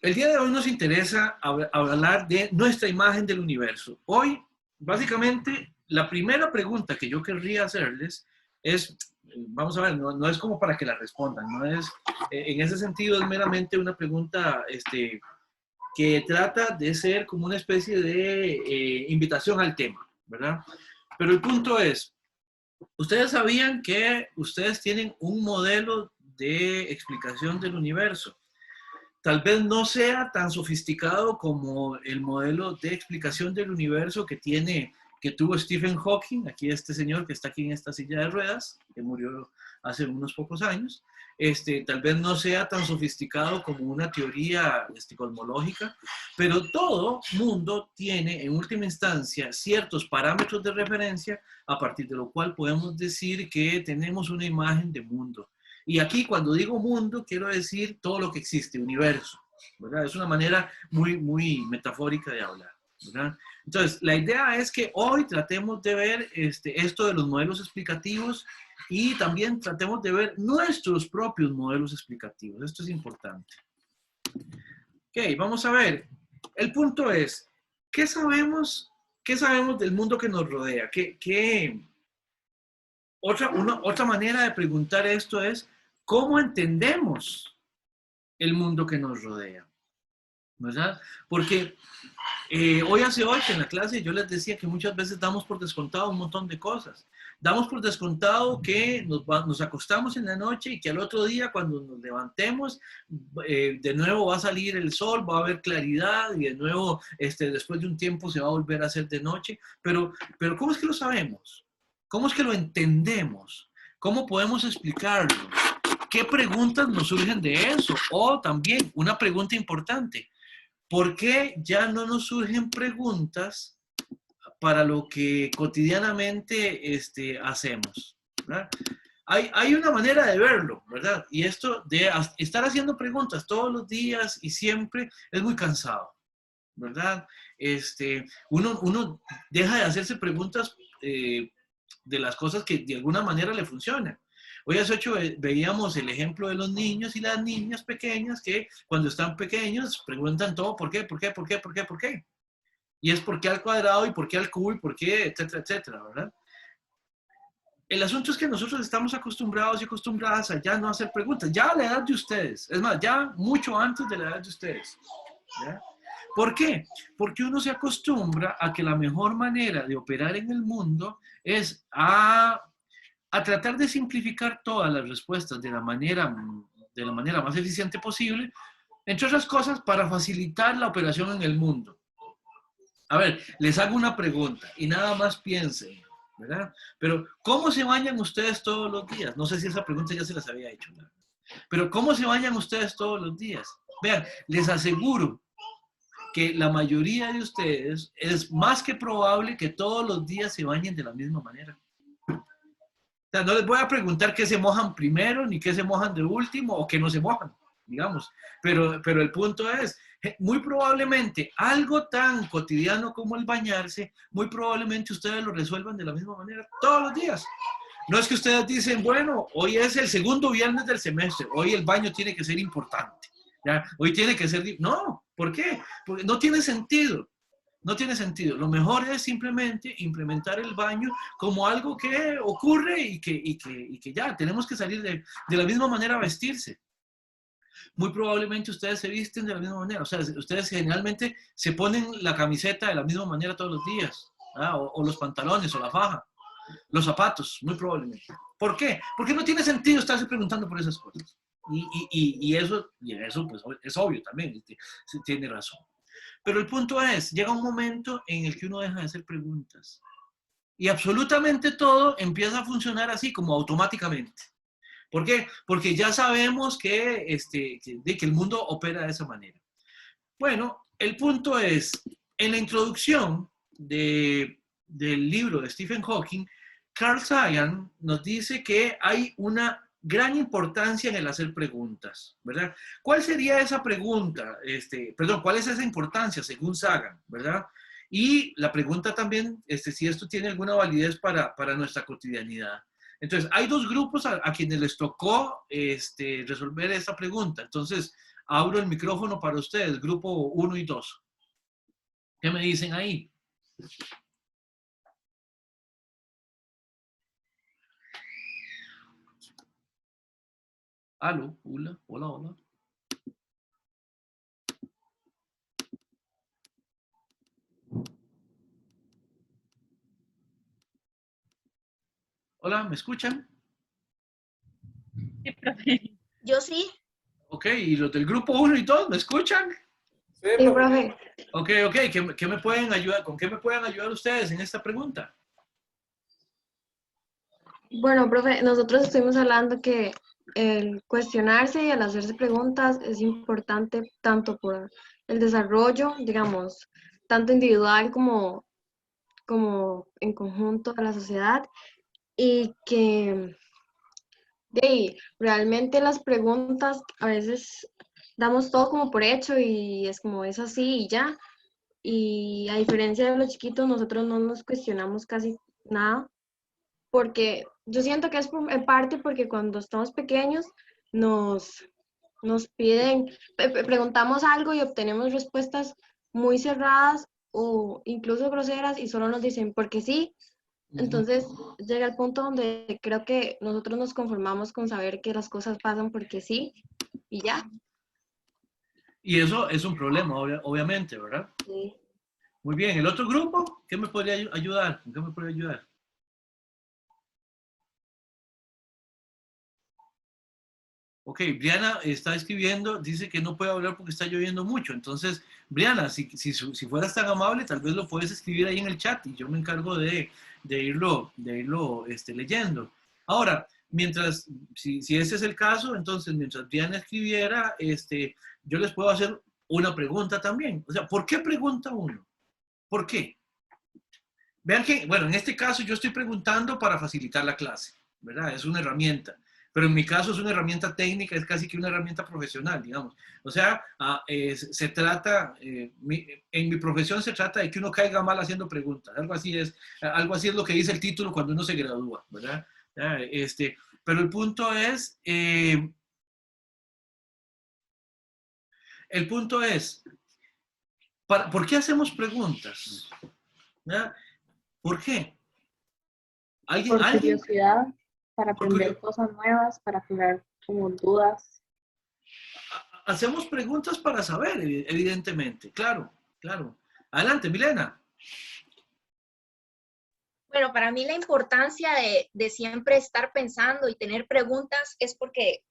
El día de hoy nos interesa hablar de nuestra imagen del universo. Hoy, básicamente, la primera pregunta que yo querría hacerles es, vamos a ver, no es como para que la respondan, no es, en ese sentido es meramente una pregunta que trata de ser como una especie de invitación al tema, ¿verdad? Pero el punto es, ¿ustedes sabían que ustedes tienen un modelo de explicación del universo? Tal vez no sea tan sofisticado como el modelo de explicación del universo que tuvo Stephen Hawking, aquí este señor que está aquí en esta silla de ruedas, que murió hace unos pocos años. Tal vez no sea tan sofisticado como una teoría cosmológica, pero todo mundo tiene en última instancia ciertos parámetros de referencia a partir de lo cual podemos decir que tenemos una imagen de mundo. Y aquí cuando digo mundo, quiero decir todo lo que existe, universo, ¿verdad? Es una manera muy metafórica de hablar, ¿verdad? Entonces, la idea es que hoy tratemos de ver esto de los modelos explicativos y también tratemos de ver nuestros propios modelos explicativos. Esto es importante. Ok, vamos a ver. El punto es, ¿qué sabemos del mundo que nos rodea? Otra manera de preguntar esto es, ¿cómo entendemos el mundo que nos rodea? ¿Verdad? Porque hoy hace hoy que en la clase yo les decía que muchas veces damos por descontado un montón de cosas. Damos por descontado que nos acostamos en la noche y que al otro día cuando nos levantemos de nuevo va a salir el sol, va a haber claridad y de nuevo después de un tiempo se va a volver a hacer de noche. Pero ¿cómo es que lo sabemos? ¿Cómo es que lo entendemos? ¿Cómo podemos explicarlo? ¿Qué preguntas nos surgen de eso? O también una pregunta importante. ¿Por qué ya no nos surgen preguntas para lo que cotidianamente hacemos? ¿Verdad? Hay una manera de verlo, ¿verdad? Y esto de estar haciendo preguntas todos los días y siempre es muy cansado, ¿verdad? Uno deja de hacerse preguntas de las cosas que de alguna manera le funcionan. Hoy hace 8 veíamos el ejemplo de los niños y las niñas pequeñas que cuando están pequeños preguntan todo ¿por qué? ¿Por qué? ¿Por qué? ¿Por qué? ¿Por qué? Y es ¿por qué al cuadrado? ¿Y por qué al cubo? ¿Y por qué? Etcétera, etcétera, ¿verdad? El asunto es que nosotros estamos acostumbrados y acostumbradas a ya no hacer preguntas, ya a la edad de ustedes, es más, ya mucho antes de la edad de ustedes, ¿ya? ¿Por qué? Porque uno se acostumbra a que la mejor manera de operar en el mundo es a tratar de simplificar todas las respuestas de la manera más eficiente posible, entre otras cosas, para facilitar la operación en el mundo. A ver, les hago una pregunta y nada más piensen, ¿verdad? Pero, ¿cómo se bañan ustedes todos los días? No sé si esa pregunta ya se las había hecho, ¿verdad? Pero, ¿cómo se bañan ustedes todos los días? Vean, les aseguro que la mayoría de ustedes es más que probable que todos los días se bañen de la misma manera. O sea, no les voy a preguntar qué se mojan primero, ni qué se mojan de último, o qué no se mojan, digamos. Pero el punto es, muy probablemente algo tan cotidiano como el bañarse, muy probablemente ustedes lo resuelvan de la misma manera todos los días. No es que ustedes dicen, bueno, hoy es el segundo viernes del semestre, hoy el baño tiene que ser importante, ¿ya? Hoy tiene que ser... No, ¿por qué? Porque no tiene sentido. No tiene sentido. Lo mejor es simplemente implementar el baño como algo que ocurre y que ya tenemos que salir de la misma manera a vestirse. Muy probablemente ustedes se visten de la misma manera. O sea, ustedes generalmente se ponen la camiseta de la misma manera todos los días. ¿Ah? O los pantalones o la faja. Los zapatos, muy probablemente. ¿Por qué? Porque no tiene sentido estarse preguntando por esas cosas. Y eso pues, es obvio también. Tiene razón. Pero el punto es, llega un momento en el que uno deja de hacer preguntas. Y absolutamente todo empieza a funcionar así, como automáticamente. ¿Por qué? Porque ya sabemos que el mundo opera de esa manera. Bueno, el punto es, en la introducción del libro de Stephen Hawking, Carl Sagan nos dice que hay una gran importancia en el hacer preguntas, ¿verdad? ¿Cuál sería esa pregunta? ¿Cuál es esa importancia según Sagan, ¿verdad? Y la pregunta también, si esto tiene alguna validez para nuestra cotidianidad. Entonces, hay dos grupos a quienes les tocó resolver esta pregunta. Entonces, abro el micrófono para ustedes, grupo 1 y 2. ¿Qué me dicen ahí? Aló, hola, hola, hola. Hola, ¿me escuchan? Sí, profe. Yo sí. Ok, ¿y los del grupo 1 y 2 me escuchan? Sí, profe. Ok, ok, ¿qué me pueden ayudar? ¿Con qué me pueden ayudar ustedes en esta pregunta? Bueno, profe, nosotros estuvimos hablando que el cuestionarse y el hacerse preguntas es importante tanto por el desarrollo, digamos, tanto individual como en conjunto de la sociedad y que realmente las preguntas a veces damos todo como por hecho y es como es así y ya. Y a diferencia de los chiquitos, nosotros no nos cuestionamos casi nada porque yo siento que es en parte porque cuando estamos pequeños nos, nos piden, preguntamos algo y obtenemos respuestas muy cerradas o incluso groseras y solo nos dicen porque sí. Entonces llega el punto donde creo que nosotros nos conformamos con saber que las cosas pasan porque sí y ya. Y eso es un problema, obviamente, ¿verdad? Sí. Muy bien, ¿el otro grupo? ¿Qué me podría ayudar? ¿Con qué me podría ayudar? Ok, Briana está escribiendo, dice que no puede hablar porque está lloviendo mucho. Entonces, Briana, si fueras tan amable, tal vez lo puedes escribir ahí en el chat y yo me encargo de irlo leyendo. Ahora, si ese es el caso, entonces mientras Briana escribiera, yo les puedo hacer una pregunta también. O sea, ¿por qué pregunta uno? ¿Por qué? Vean que, bueno, en este caso yo estoy preguntando para facilitar la clase, ¿verdad? Es una herramienta. Pero en mi caso es una herramienta técnica, es casi que una herramienta profesional, digamos. O sea, se trata, en mi profesión se trata de que uno caiga mal haciendo preguntas. Algo así es lo que dice el título cuando uno se gradúa, ¿verdad? Pero el punto es, ¿por qué hacemos preguntas? ¿Verdad? ¿Por qué? ¿Alguien, Por alguien? curiosidad, para Por aprender cosas nuevas, para aclarar como dudas. Hacemos preguntas para saber, evidentemente, claro, claro. Adelante, Milena. Bueno, para mí la importancia de siempre estar pensando y tener preguntas es porque,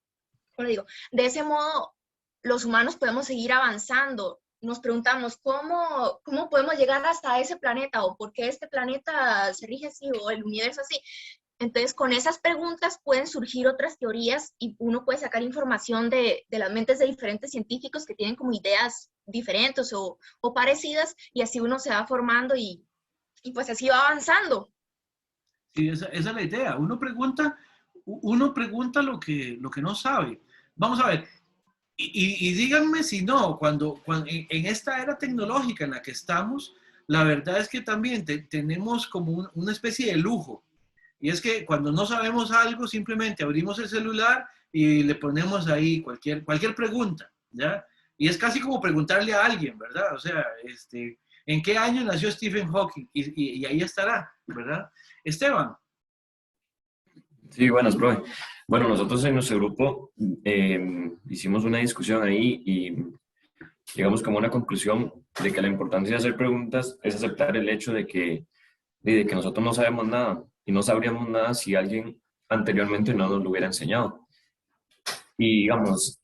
como digo, de ese modo los humanos podemos seguir avanzando. Nos preguntamos cómo podemos llegar hasta ese planeta o por qué este planeta se rige así o el universo así. Entonces, con esas preguntas pueden surgir otras teorías y uno puede sacar información de las mentes de diferentes científicos que tienen como ideas diferentes o parecidas y así uno se va formando y pues así va avanzando. Sí, esa es la idea. Uno pregunta lo que no sabe. Vamos a ver, y díganme si no, cuando en esta era tecnológica en la que estamos, la verdad es que también tenemos como una especie de lujo. Y es que cuando no sabemos algo, simplemente abrimos el celular y le ponemos ahí cualquier pregunta, ¿ya? Y es casi como preguntarle a alguien, ¿verdad? O sea, ¿en qué año nació Stephen Hawking? Y ahí estará, ¿verdad? Esteban. Sí, buenas, profe. Bueno, nosotros en nuestro grupo hicimos una discusión ahí y llegamos como a una conclusión de que la importancia de hacer preguntas es aceptar el hecho de que nosotros no sabemos nada y no sabríamos nada si alguien anteriormente no nos lo hubiera enseñado. Y digamos,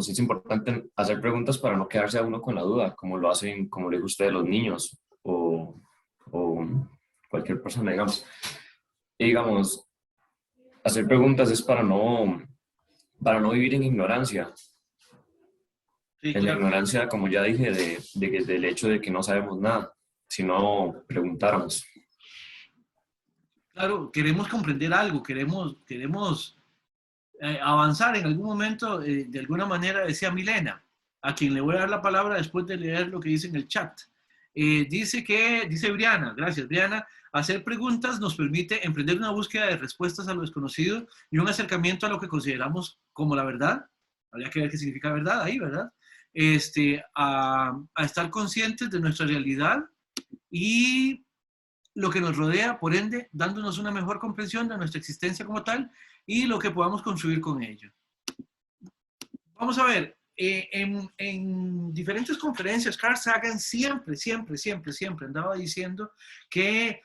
es importante hacer preguntas para no quedarse a uno con la duda, como lo hacen, como le dijo usted, los niños o cualquier persona, digamos. Y digamos, hacer preguntas es para no vivir en ignorancia. Sí, En la claro. ignorancia, como ya dije, del hecho de que no sabemos nada, si no preguntáramos. Claro, queremos comprender algo, queremos avanzar en algún momento, de alguna manera, decía Milena, a quien le voy a dar la palabra después de leer lo que dice en el chat. Dice Briana, gracias Briana, hacer preguntas nos permite emprender una búsqueda de respuestas a lo desconocido y un acercamiento a lo que consideramos como la verdad. habría que ver qué significa verdad ahí, ¿verdad? A estar conscientes de nuestra realidad y lo que nos rodea, por ende, dándonos una mejor comprensión de nuestra existencia como tal y lo que podamos construir con ello. Vamos a ver, en diferentes conferencias, Carl Sagan siempre andaba diciendo que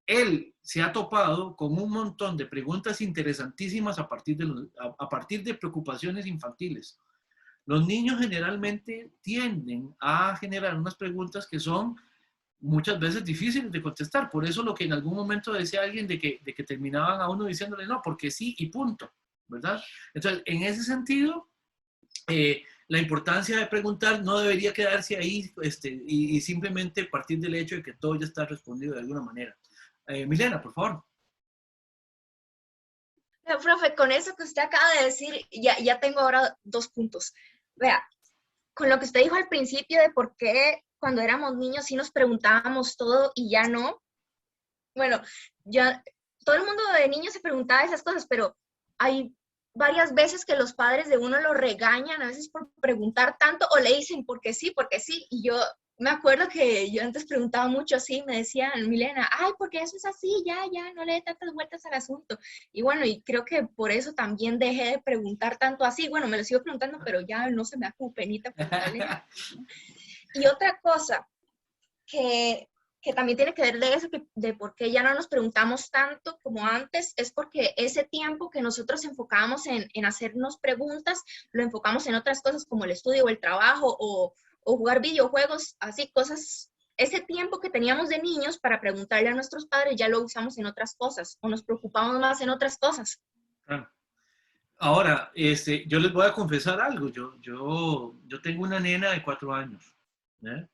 él se ha topado con un montón de preguntas interesantísimas a partir de preocupaciones infantiles. Los niños generalmente tienden a generar unas preguntas que son muchas veces difíciles de contestar. Por eso lo que en algún momento decía alguien de que terminaban a uno diciéndole no, porque sí y punto, ¿verdad? Entonces, en ese sentido, la importancia de preguntar no debería quedarse ahí y simplemente partir del hecho de que todo ya está respondido de alguna manera. Milena, por favor. Profe, con eso que usted acaba de decir, ya tengo ahora 2 puntos. Vea, con lo que usted dijo al principio de por qué cuando éramos niños sí nos preguntábamos todo y ya no. Bueno, ya todo el mundo de niños se preguntaba esas cosas, pero hay varias veces que los padres de uno lo regañan a veces por preguntar tanto o le dicen porque sí, y yo me acuerdo que yo antes preguntaba mucho así, me decían, Milena, ay, porque eso es así, ya, no le dé tantas vueltas al asunto. Y bueno, y creo que por eso también dejé de preguntar tanto así. Bueno, me lo sigo preguntando, pero ya no se me da como penita preguntarle. Y otra cosa que también tiene que ver de eso, de por qué ya no nos preguntamos tanto como antes, es porque ese tiempo que nosotros enfocábamos en hacernos preguntas, lo enfocamos en otras cosas como el estudio o el trabajo o jugar videojuegos, así cosas. Ese tiempo que teníamos de niños para preguntarle a nuestros padres ya lo usamos en otras cosas o nos preocupamos más en otras cosas. Ahora, yo les voy a confesar algo. Yo tengo una nena de 4 años, ¿eh?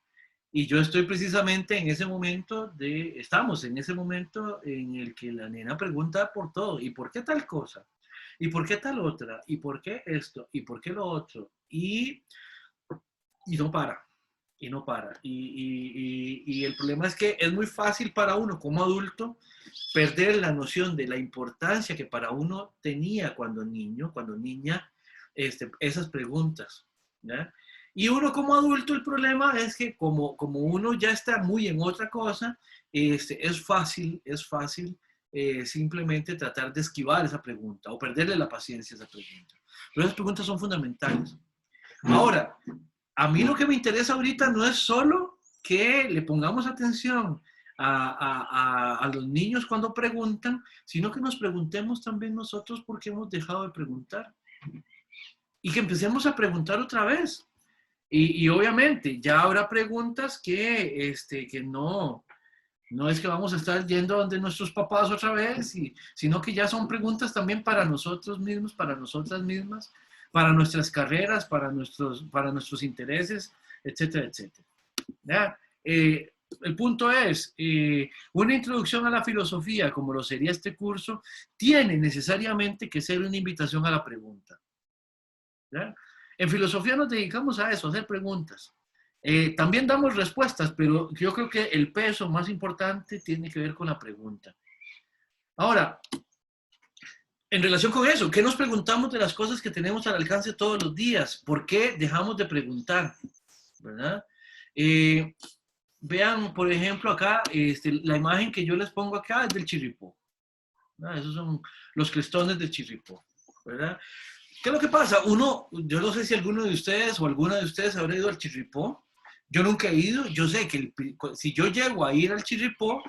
Y yo estoy precisamente en ese momento estamos en ese momento en el que la nena pregunta por todo. ¿Y por qué tal cosa? ¿Y por qué tal otra? ¿Y por qué esto? ¿Y por qué lo otro? Y no para. Y no para. Y el problema es que es muy fácil para uno como adulto perder la noción de la importancia que para uno tenía cuando niño, cuando niña, esas preguntas, ¿ya? Y uno como adulto, el problema es que como uno ya está muy en otra cosa, es fácil simplemente tratar de esquivar esa pregunta o perderle la paciencia a esa pregunta. Pero esas preguntas son fundamentales. Ahora, a mí lo que me interesa ahorita no es solo que le pongamos atención a los niños cuando preguntan, sino que nos preguntemos también nosotros por qué hemos dejado de preguntar. Y que empecemos a preguntar otra vez. Y obviamente ya habrá preguntas que no es que vamos a estar yendo donde nuestros papás otra vez, sino que ya son preguntas también para nosotros mismos, para nosotras mismas, para nuestras carreras, para nuestros intereses, etcétera, etcétera. ¿Ya? El punto es, una introducción a la filosofía, como lo sería este curso, tiene necesariamente que ser una invitación a la pregunta. ¿Ya? En filosofía nos dedicamos a eso, a hacer preguntas. También damos respuestas, pero yo creo que el peso más importante tiene que ver con la pregunta. Ahora, en relación con eso, ¿qué nos preguntamos de las cosas que tenemos al alcance todos los días? ¿Por qué dejamos de preguntar? ¿Verdad? Vean, por ejemplo, acá, la imagen que yo les pongo acá es del chirripó. ¿Verdad? Esos son los crestones del chirripó, ¿verdad? ¿Qué es lo que pasa? Yo no sé si alguno de ustedes o alguna de ustedes habrá ido al chirripó. Yo nunca he ido. Yo sé que si yo llego a ir al chirripó,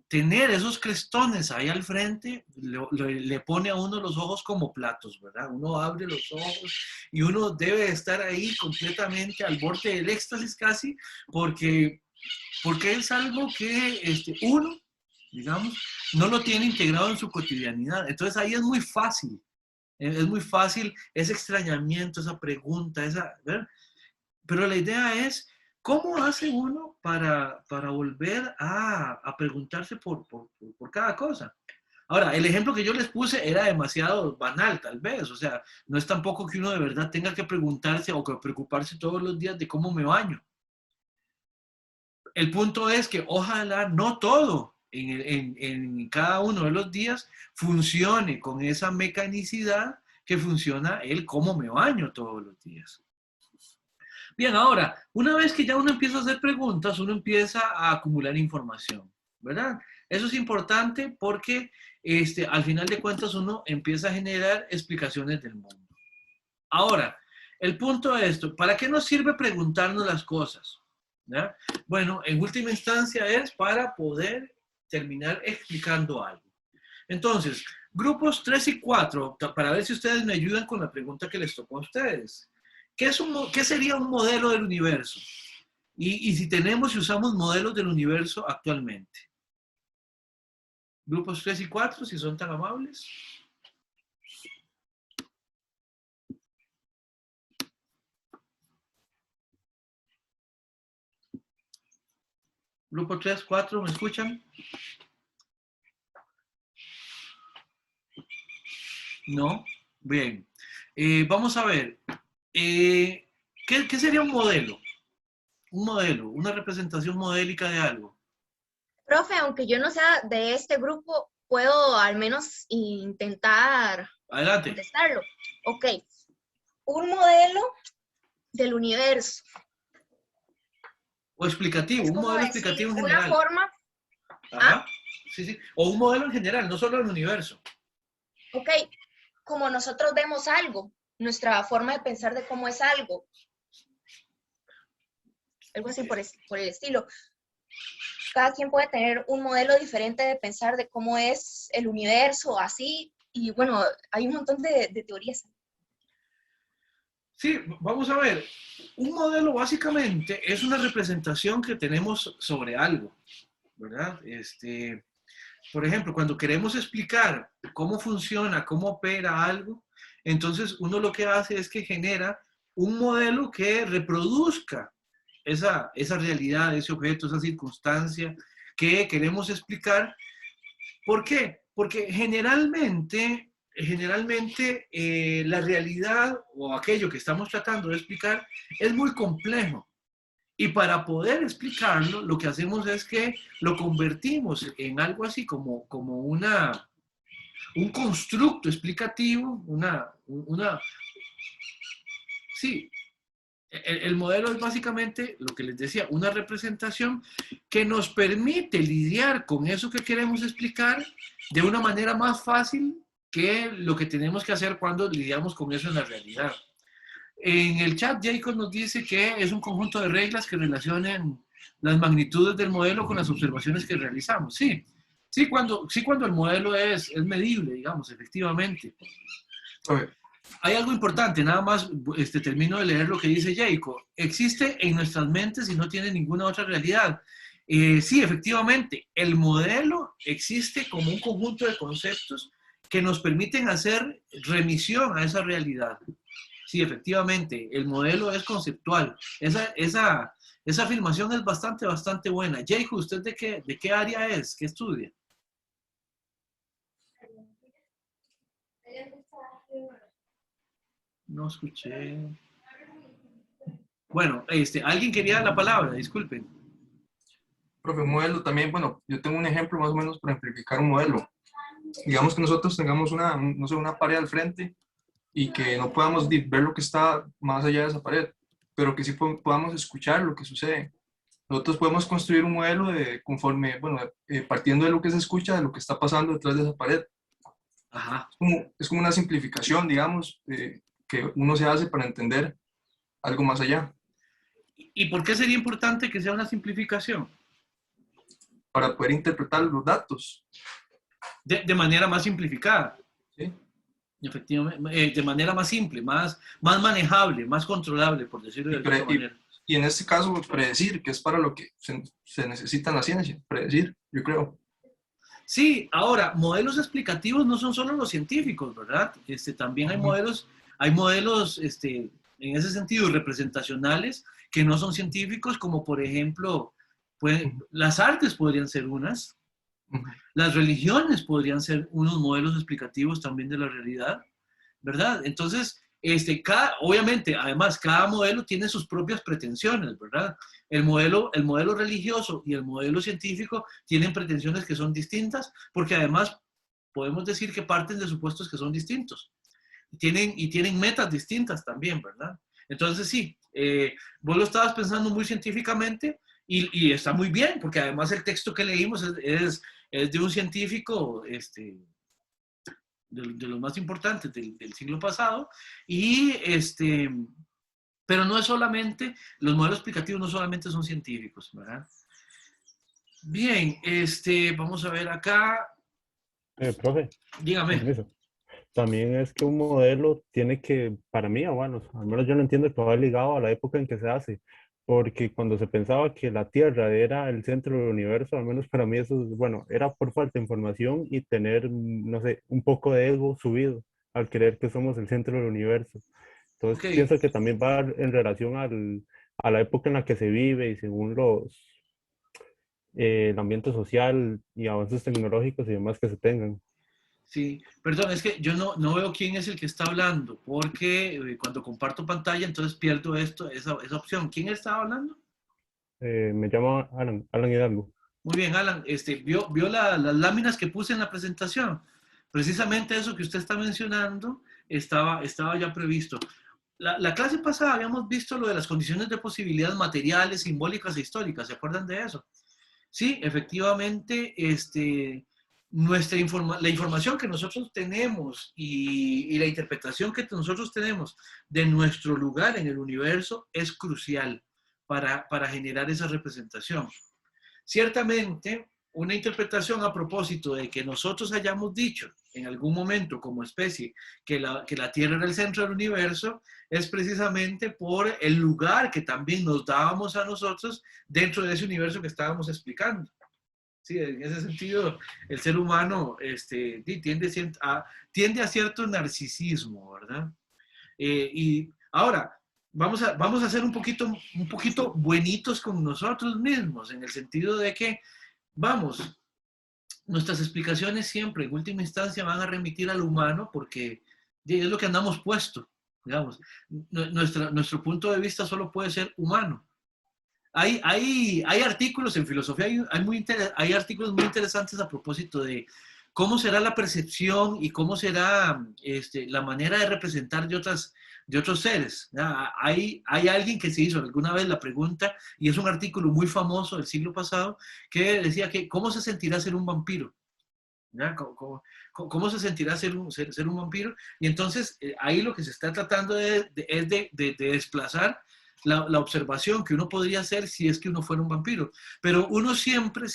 tener esos crestones ahí al frente le pone a uno los ojos como platos, ¿verdad? Uno abre los ojos y uno debe estar ahí completamente al borde del éxtasis casi, porque es algo que uno, digamos, no lo tiene integrado en su cotidianidad. Entonces ahí es muy fácil ese extrañamiento, esa pregunta, ¿verdad? Pero la idea es, ¿cómo hace uno para volver a preguntarse por cada cosa? Ahora, el ejemplo que yo les puse era demasiado banal, tal vez. O sea, no es tampoco que uno de verdad tenga que preguntarse o que preocuparse todos los días de cómo me baño. El punto es que ojalá no todo en cada uno de los días funcione con esa mecanicidad que funciona el cómo me baño todos los días. Bien, ahora, una vez que ya uno empieza a hacer preguntas, uno empieza a acumular información, ¿verdad? Eso es importante porque al final de cuentas uno empieza a generar explicaciones del mundo. Ahora, el punto de esto, ¿para qué nos sirve preguntarnos las cosas? ¿Ya? Bueno, en última instancia es para poder terminar explicando algo. Entonces, grupos 3 y 4, para ver si ustedes me ayudan con la pregunta que les tocó a ustedes. ¿Qué sería un modelo del universo? Y si tenemos y usamos modelos del universo actualmente. Grupos 3 y 4, si son tan amables. Grupo 3, 4, ¿me escuchan? No. Bien. Vamos a ver. ¿Qué sería un modelo? Un modelo, una representación modélica de algo. Profe, aunque yo no sea de este grupo, puedo al menos intentar Adelante. contestarlo. Ok. Un modelo del universo. O explicativo, Es un como modelo decir, explicativo en una general. forma. Ajá. Sí, sí. O un modelo en general, no solo el universo. Ok, como nosotros vemos algo, nuestra forma de pensar de cómo es algo. Algo así por el estilo. Cada quien puede tener un modelo diferente de pensar de cómo es el universo, así. Y bueno, hay un montón de teorías. Sí, vamos a ver. Un modelo básicamente es una representación que tenemos sobre algo, ¿verdad? Por ejemplo, cuando queremos explicar cómo funciona, cómo opera algo, entonces uno lo que hace es que genera un modelo que reproduzca esa realidad, ese objeto, esa circunstancia que queremos explicar. ¿Por qué? Porque generalmente la realidad o aquello que estamos tratando de explicar es muy complejo. Y para poder explicarlo, lo que hacemos es que lo convertimos en algo así como un constructo explicativo, sí, el modelo es básicamente lo que les decía, una representación que nos permite lidiar con eso que queremos explicar de una manera más fácil que lo que tenemos que hacer cuando lidiamos con eso en la realidad. En el chat, Jacob nos dice que es un conjunto de reglas que relacionen las magnitudes del modelo con las observaciones que realizamos. Sí, cuando el modelo es medible, digamos, efectivamente. Okay. Hay algo importante, nada más termino de leer lo que dice Jacob. Existe en nuestras mentes y no tiene ninguna otra realidad. Sí, efectivamente, el modelo existe como un conjunto de conceptos que nos permiten hacer remisión a esa realidad. Sí, efectivamente, el modelo es conceptual. Esa afirmación es bastante buena. Jacob, ¿usted de qué área es? ¿Qué estudia? No escuché. Bueno, alguien quería la palabra, disculpen. Profe, modelo también, bueno, yo tengo un ejemplo más o menos para ejemplificar un modelo. Digamos que nosotros tengamos una pared al frente y que no podamos ver lo que está más allá de esa pared, pero que sí podamos escuchar lo que sucede. Nosotros podemos construir un modelo partiendo de lo que se escucha, de lo que está pasando detrás de esa pared. Ajá. Es como una simplificación, digamos, que uno se hace para entender algo más allá. ¿Y por qué sería importante que sea una simplificación? Para poder interpretar los datos. De manera más simplificada. Sí. Efectivamente, de manera más simple, más manejable, más controlable, por decirlo de alguna manera. Y en este caso, predecir, que es para lo que se necesita en la ciencia, predecir, yo creo. Sí, ahora, modelos explicativos no son solo los científicos, ¿verdad? También hay modelos, en ese sentido, representacionales, que no son científicos, como por ejemplo, las artes podrían ser unas, las religiones podrían ser unos modelos explicativos también de la realidad, ¿verdad? Entonces, obviamente, además, cada modelo tiene sus propias pretensiones, ¿verdad? El modelo religioso y el modelo científico tienen pretensiones que son distintas, porque además podemos decir que parten de supuestos que son distintos. tienen metas distintas también, ¿verdad? Entonces sí, vos lo estabas pensando muy científicamente y está muy bien, porque además el texto que leímos es de un científico de los más importantes del siglo pasado, pero no es solamente, los modelos explicativos no solamente son científicos, ¿verdad? Bien, vamos a ver acá. Profe, Dígame. permiso. También es que un modelo tiene que, para mí, o bueno, al menos yo lo entiendo, que va ligado a la época en que se hace, porque cuando se pensaba que la Tierra era el centro del universo, al menos para mí eso, bueno, era por falta de información y tener, no sé, un poco de ego subido al creer que somos el centro del universo. Entonces Ok, pienso que también va en relación a la época en la que se vive y según el ambiente social y avances tecnológicos y demás que se tengan. sí, perdón, es que yo no veo quién es el que está hablando, porque cuando comparto pantalla, entonces pierdo esa opción. ¿Quién estaba hablando? Me llamo Alan Hidalgo. Muy bien, Alan, vio las láminas que puse en la presentación. Precisamente eso que usted está mencionando estaba ya previsto. La clase pasada habíamos visto lo de las condiciones de posibilidad materiales, simbólicas e históricas. ¿Se acuerdan de eso? Sí, efectivamente, la información que nosotros tenemos y la interpretación que nosotros tenemos de nuestro lugar en el universo es crucial para generar esa representación. Ciertamente, una interpretación a propósito de que nosotros hayamos dicho en algún momento como especie que la Tierra era el centro del universo es precisamente por el lugar que también nos dábamos a nosotros dentro de ese universo que estábamos explicando. Sí, en ese sentido, el ser humano tiende a cierto narcisismo, ¿verdad? Y ahora, vamos a ser un poquito buenitos con nosotros mismos, en el sentido de que, vamos, nuestras explicaciones siempre, en última instancia, van a remitir al humano porque es lo que andamos puesto, digamos. Nuestro punto de vista solo puede ser humano. Hay artículos en filosofía, hay artículos muy interesantes a propósito de cómo será la percepción y cómo será la manera de representar de otros seres. Hay alguien que se hizo alguna vez la pregunta, y es un artículo muy famoso del siglo pasado, que decía que cómo se sentirá ser un vampiro. ¿Cómo se sentirá ser un vampiro? Y entonces ahí lo que se está tratando es de desplazar la observación que uno podría hacer si es que uno fuera un vampiro. Pero uno siempre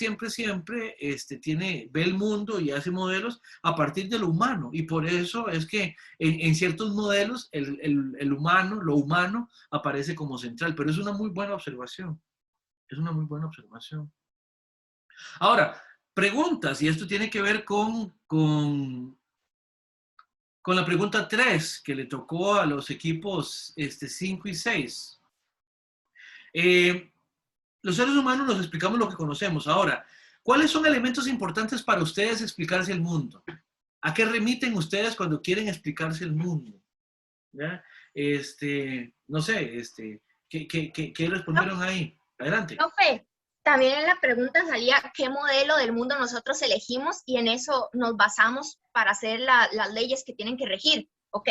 ve el mundo y hace modelos a partir de lo humano. Y por eso es que en ciertos modelos el humano, lo humano, aparece como central. Pero es una muy buena observación. Es una muy buena observación. Ahora, preguntas, y esto tiene que ver con la pregunta 3 que le tocó a los equipos 5 y 6. Los seres humanos nos explicamos lo que conocemos. Ahora, ¿cuáles son elementos importantes para ustedes explicarse el mundo? ¿A qué remiten ustedes cuando quieren explicarse el mundo? ¿Ya? No sé, ¿qué respondieron ahí? Adelante. Profe, también en la pregunta salía qué modelo del mundo nosotros elegimos y en eso nos basamos para hacer las leyes que tienen que regir. Ok,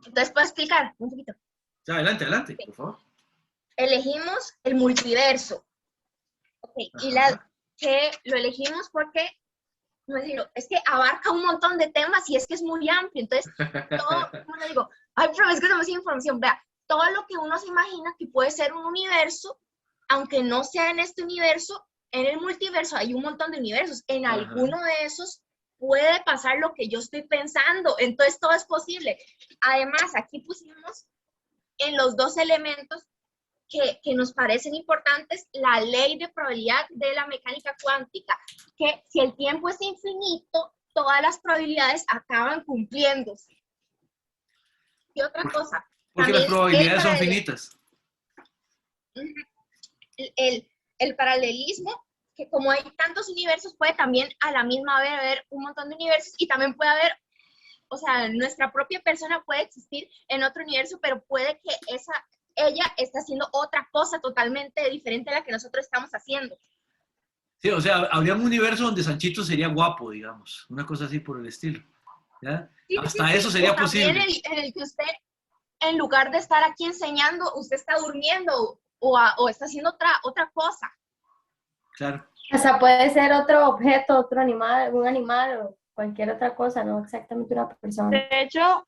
entonces puedo explicar un poquito. Adelante, por favor. Elegimos el multiverso. Okay. Y que lo elegimos porque, no es que abarca un montón de temas y es que es muy amplio. Entonces, todo, como le digo, ay, pero es que tenemos información. Vea, todo lo que uno se imagina que puede ser un universo, aunque no sea en este universo, en el multiverso hay un montón de universos. En alguno de esos puede pasar lo que yo estoy pensando. Entonces, todo es posible. Además, aquí pusimos en los dos elementos que nos parecen importantes, la ley de probabilidad de la mecánica cuántica, que si el tiempo es infinito, todas las probabilidades acaban cumpliéndose. ¿Y otra cosa? Porque las probabilidades son finitas. El paralelismo, que como hay tantos universos, puede también a la misma vez haber un montón de universos y también puede haber, o sea, nuestra propia persona puede existir en otro universo, pero puede que ella está haciendo otra cosa totalmente diferente a la que nosotros estamos haciendo. Sí, o sea, habría un universo donde Sanchito sería guapo, digamos, una cosa así por el estilo. ¿ya? Sí, Hasta sí, eso sí. sería O también posible. en el que usted, en lugar de estar aquí enseñando, usted está durmiendo o está haciendo otra cosa. Claro. O sea, puede ser otro objeto, otro animal, un animal o cualquier otra cosa, no exactamente una persona. De hecho,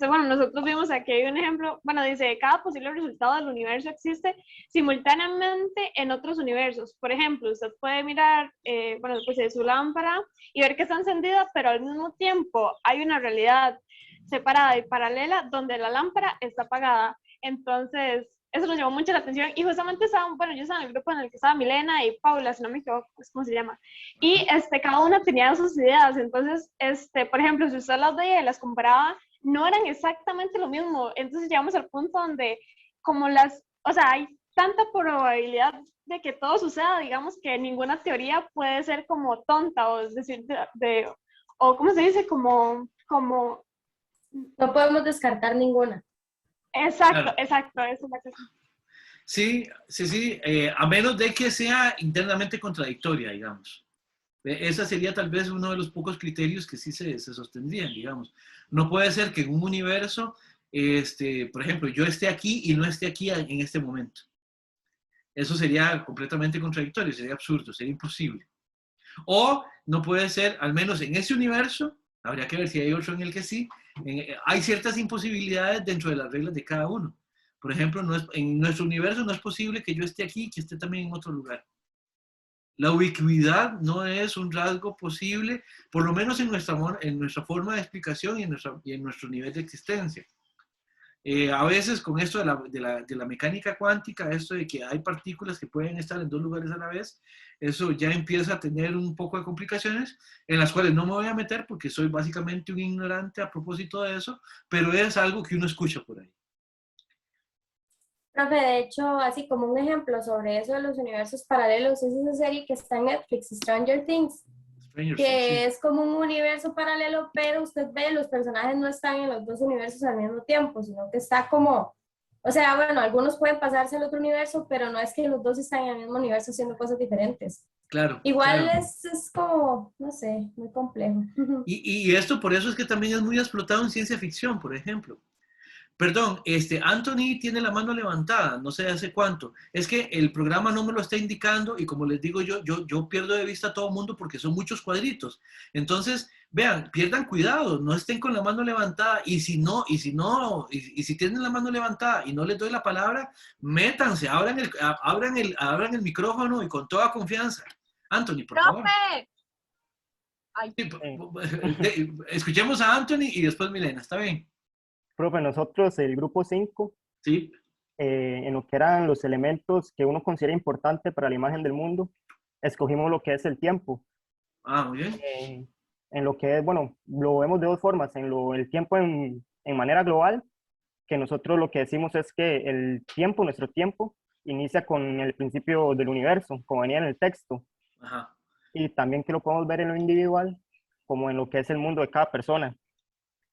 bueno, nosotros vimos aquí hay un ejemplo, bueno, dice, cada posible resultado del universo existe simultáneamente en otros universos. Por ejemplo, usted puede mirar, bueno, pues de su lámpara y ver que está encendida, pero al mismo tiempo hay una realidad separada y paralela donde la lámpara está apagada. Entonces, eso nos llamó mucho la atención y justamente estaban, bueno, yo estaba en el grupo en el que estaba Milena y Paula, si no me equivoco, ¿cómo se llama? Y cada una tenía sus ideas, entonces, por ejemplo, si usted las veía y las comparaba, no eran exactamente lo mismo, entonces llegamos al punto donde como o sea, hay tanta probabilidad de que todo suceda, digamos que ninguna teoría puede ser como tonta, o es decir, o ¿cómo se dice? Como No podemos descartar ninguna. exacto, Claro. exacto, eso es la cosa. Sí, sí, sí, a menos de que sea internamente contradictoria, digamos. Esa sería tal vez uno de los pocos criterios que sí se sostendrían, digamos. No puede ser que en un universo, por ejemplo, yo esté aquí y no esté aquí en este momento. Eso sería completamente contradictorio, sería absurdo, sería imposible. O no puede ser, al menos en ese universo, habría que ver si hay otro en el que sí, hay ciertas imposibilidades dentro de las reglas de cada uno. Por ejemplo, en nuestro universo no es posible que yo esté aquí y que esté también en otro lugar. La ubicuidad no es un rasgo posible, por lo menos en nuestra forma de explicación y en nuestro nivel de existencia. A veces con esto de la mecánica cuántica, esto de que hay partículas que pueden estar en dos lugares a la vez, eso ya empieza a tener un poco de complicaciones, en las cuales no me voy a meter porque soy básicamente un ignorante a propósito de eso, pero es algo que uno escucha por ahí. Profe, de hecho, así como un ejemplo sobre eso de los universos paralelos, es esa serie que está en Netflix, Stranger Things, Stranger que Things, sí. es como un universo paralelo, pero usted ve, los personajes no están en los dos universos al mismo tiempo, sino que está como, o sea, bueno, algunos pueden pasarse al otro universo, pero no es que los dos están en el mismo universo haciendo cosas diferentes. Claro. Igual claro. es como, no sé, muy complejo. Y esto por eso es que también es muy explotado en ciencia ficción, por ejemplo. Perdón, Anthony tiene la mano levantada, no sé hace cuánto. Es que el programa no me lo está indicando y como les digo yo pierdo de vista a todo mundo porque son muchos cuadritos. Entonces, vean, pierdan cuidado, no estén con la mano levantada y si tienen la mano levantada y no les doy la palabra, métanse, abran el micrófono y con toda confianza. Anthony, por favor. ¡Profe! Sí, escuchemos a Anthony y después Milena, ¿está bien? Profe, nosotros, el grupo 5, Sí. en lo que eran los elementos que uno considera importante para la imagen del mundo, escogimos lo que es el tiempo. Ah, muy bien. En lo que es, bueno, lo vemos de dos formas. El tiempo en manera global, que nosotros lo que decimos es que el tiempo, nuestro tiempo, inicia con el principio del universo, como venía en el texto. Ajá. Y también que lo podemos ver en lo individual, como en lo que es el mundo de cada persona,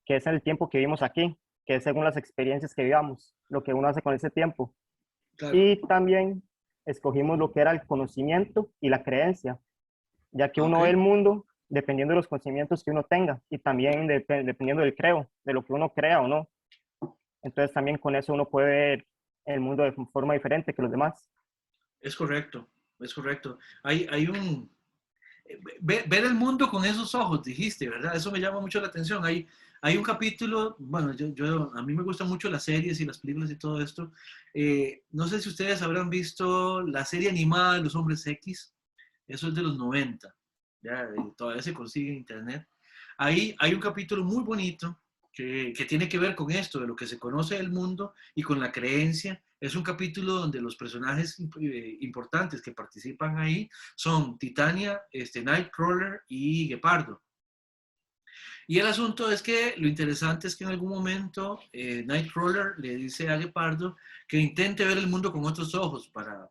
que es el tiempo que vivimos aquí, que es según las experiencias que vivamos, lo que uno hace con ese tiempo. Claro. Y también escogimos lo que era el conocimiento y la creencia, ya que uno ve el mundo dependiendo de los conocimientos que uno tenga y también dependiendo del creo, de lo que uno crea o no. Entonces también con eso uno puede ver el mundo de forma diferente que los demás. Es correcto, es correcto. Hay un... Ver el mundo con esos ojos, dijiste, ¿verdad? Eso me llama mucho la atención. Hay un capítulo, bueno, a mí me gustan mucho las series y las películas y todo esto. No sé si ustedes habrán visto la serie animada de los Hombres X. Eso es de los 90. Ya, todavía se consigue en internet. Ahí hay un capítulo muy bonito que tiene que ver con esto, de lo que se conoce del mundo y con la creencia. Es un capítulo donde los personajes importantes que participan ahí son Titania, Nightcrawler y Gepardo. Y el asunto es que lo interesante es que en algún momento Nightcrawler le dice a Gepardo que intente ver el mundo con otros ojos para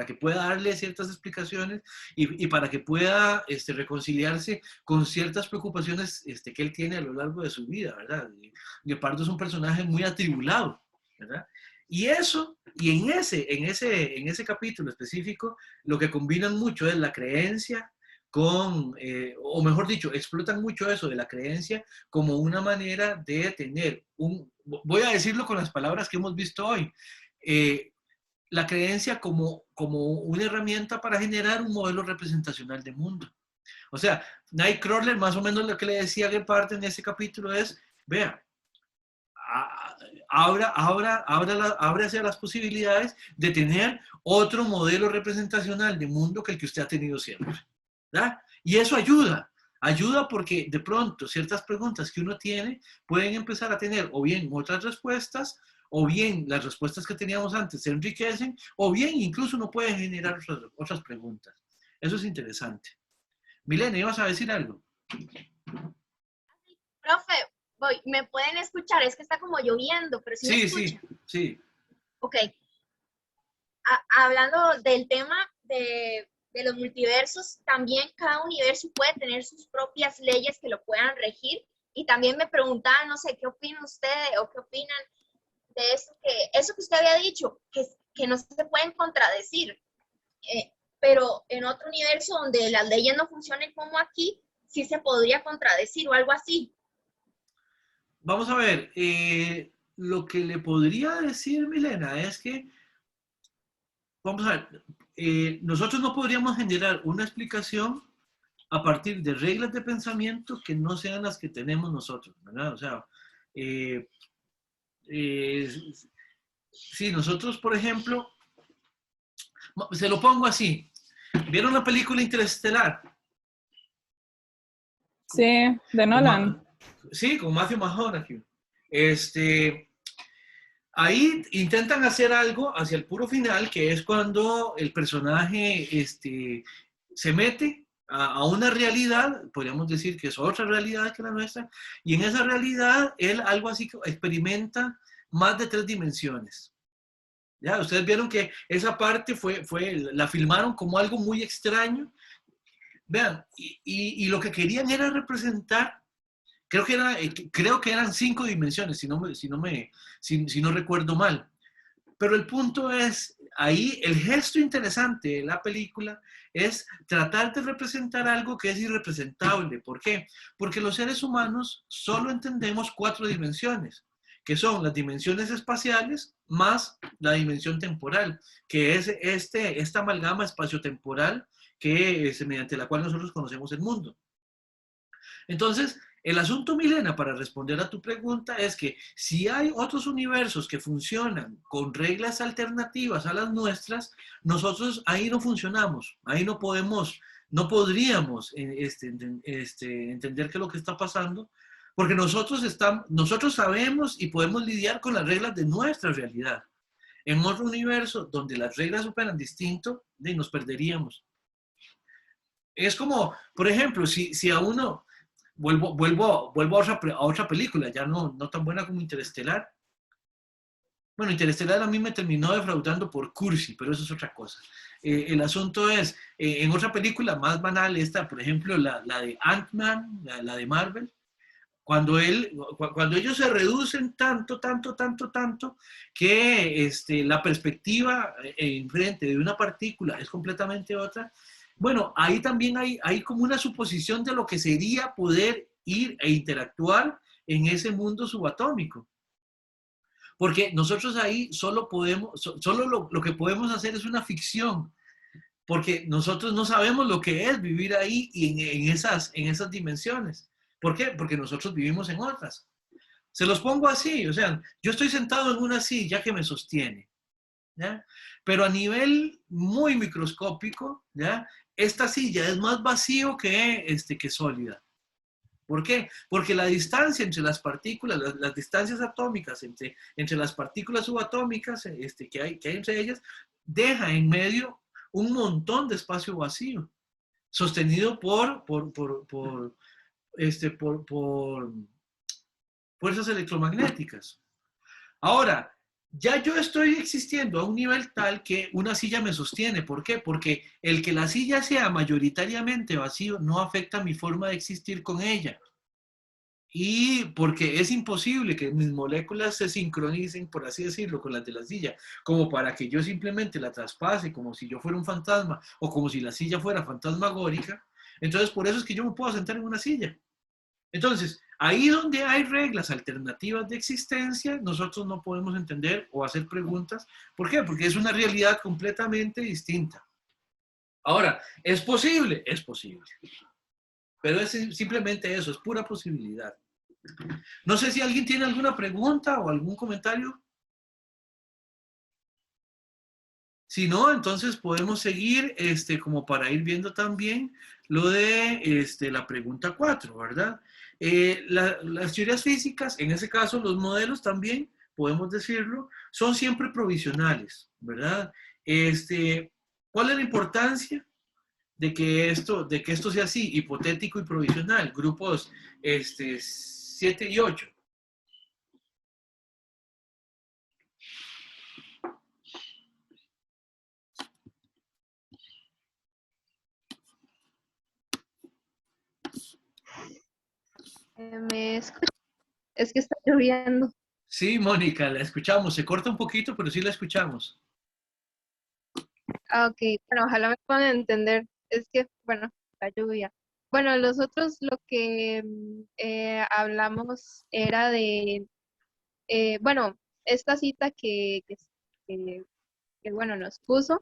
que pueda darle ciertas explicaciones y para que pueda reconciliarse con ciertas preocupaciones que él tiene a lo largo de su vida, ¿verdad? Gepardo es un personaje muy atribulado, ¿verdad? Y en ese capítulo específico, lo que combinan mucho es la creencia o mejor dicho, explotan mucho eso de la creencia como una manera de tener voy a decirlo con las palabras que hemos visto hoy, la creencia como una herramienta para generar un modelo representacional de mundo. O sea, Nightcrawler, más o menos lo que le decía Gepard en ese capítulo es, vea, ábrase a las posibilidades de tener otro modelo representacional de mundo que el que usted ha tenido siempre. ¿Verdad? Y eso ayuda porque de pronto ciertas preguntas que uno tiene pueden empezar a tener o bien otras respuestas, o bien las respuestas que teníamos antes se enriquecen, o bien incluso uno puede generar otras preguntas. Eso es interesante. Milena, ¿ibas a decir algo? Profe, ¿me pueden escuchar? Es que está como lloviendo, pero sí me escuchan. Sí. Ok. Hablando del tema de los multiversos, también cada universo puede tener sus propias leyes que lo puedan regir. Y también me preguntaban, no sé, ¿qué opinan ustedes o qué opinan de eso que usted había dicho, que no se pueden contradecir? Pero en otro universo donde las leyes no funcionen como aquí, sí se podría contradecir o algo así. Vamos a ver, lo que le podría decir, Milena, es que, vamos a ver, nosotros no podríamos generar una explicación a partir de reglas de pensamiento que no sean las que tenemos nosotros, ¿verdad? O sea, si nosotros, por ejemplo, se lo pongo así, ¿vieron la película Interestelar? Sí, de Nolan. Sí, con Matthew McConaughey. Ahí intentan hacer algo hacia el puro final, que es cuando el personaje se mete a una realidad, podríamos decir que es otra realidad que la nuestra, y en esa realidad él algo así experimenta más de 3 dimensiones. Ya, ustedes vieron que esa parte la filmaron como algo muy extraño. Vean, y lo que querían era representar, creo que eran 5 dimensiones, si no recuerdo mal. Pero el punto es, ahí el gesto interesante de la película es tratar de representar algo que es irrepresentable. ¿Por qué? Porque los seres humanos solo entendemos 4 dimensiones, que son las dimensiones espaciales más la dimensión temporal, que es esta amalgama espaciotemporal que es mediante la cual nosotros conocemos el mundo. Entonces, el asunto, Milena, para responder a tu pregunta es que si hay otros universos que funcionan con reglas alternativas a las nuestras, nosotros ahí no funcionamos, ahí no podríamos entender qué es lo que está pasando, porque nosotros sabemos y podemos lidiar con las reglas de nuestra realidad. En otro universo donde las reglas operan distinto, nos perderíamos. Es como, por ejemplo, si a uno... Vuelvo a otra película, ya no tan buena como Interestelar. Bueno, Interestelar a mí me terminó defraudando por cursi, pero eso es otra cosa. El asunto es, en otra película más banal, por ejemplo, la de Ant-Man, la de Marvel, cuando ellos se reducen tanto, que la perspectiva enfrente de una partícula es completamente otra. Bueno, ahí también hay como una suposición de lo que sería poder ir e interactuar en ese mundo subatómico. Porque nosotros ahí solo lo que podemos hacer es una ficción, porque nosotros no sabemos lo que es vivir ahí y en esas dimensiones. ¿Por qué? Porque nosotros vivimos en otras. Se los pongo así, o sea, yo estoy sentado en una silla que me sostiene, ¿ya? Pero a nivel muy microscópico, ¿ya? Esta silla es más vacío que sólida. ¿Por qué? Porque la distancia entre las partículas, las distancias atómicas entre las partículas subatómicas que hay entre ellas, deja en medio un montón de espacio vacío, sostenido por fuerzas electromagnéticas. Ahora, ya yo estoy existiendo a un nivel tal que una silla me sostiene. ¿Por qué? Porque el que la silla sea mayoritariamente vacío no afecta mi forma de existir con ella. Y porque es imposible que mis moléculas se sincronicen, por así decirlo, con las de la silla, como para que yo simplemente la traspase como si yo fuera un fantasma o como si la silla fuera fantasmagórica. Entonces, por eso es que yo me puedo sentar en una silla. Entonces, ahí donde hay reglas alternativas de existencia, nosotros no podemos entender o hacer preguntas. ¿Por qué? Porque es una realidad completamente distinta. Ahora, ¿es posible? Es posible. Pero es simplemente eso, es pura posibilidad. No sé si alguien tiene alguna pregunta o algún comentario. Si no, entonces podemos seguir como para ir viendo también lo de la pregunta 4, ¿verdad? Las teorías físicas, en ese caso los modelos también, podemos decirlo, son siempre provisionales, ¿verdad? ¿Cuál es la importancia de que esto sea así, hipotético y provisional? Grupos 7 y 8. ¿Me escucha? Es que está lloviendo. Sí, Mónica, la escuchamos. Se corta un poquito, pero sí la escuchamos. Ah, ok, bueno, ojalá me puedan entender. Es que, bueno, la lluvia. Bueno, nosotros lo que hablamos era de, bueno, esta cita que, bueno, nos puso,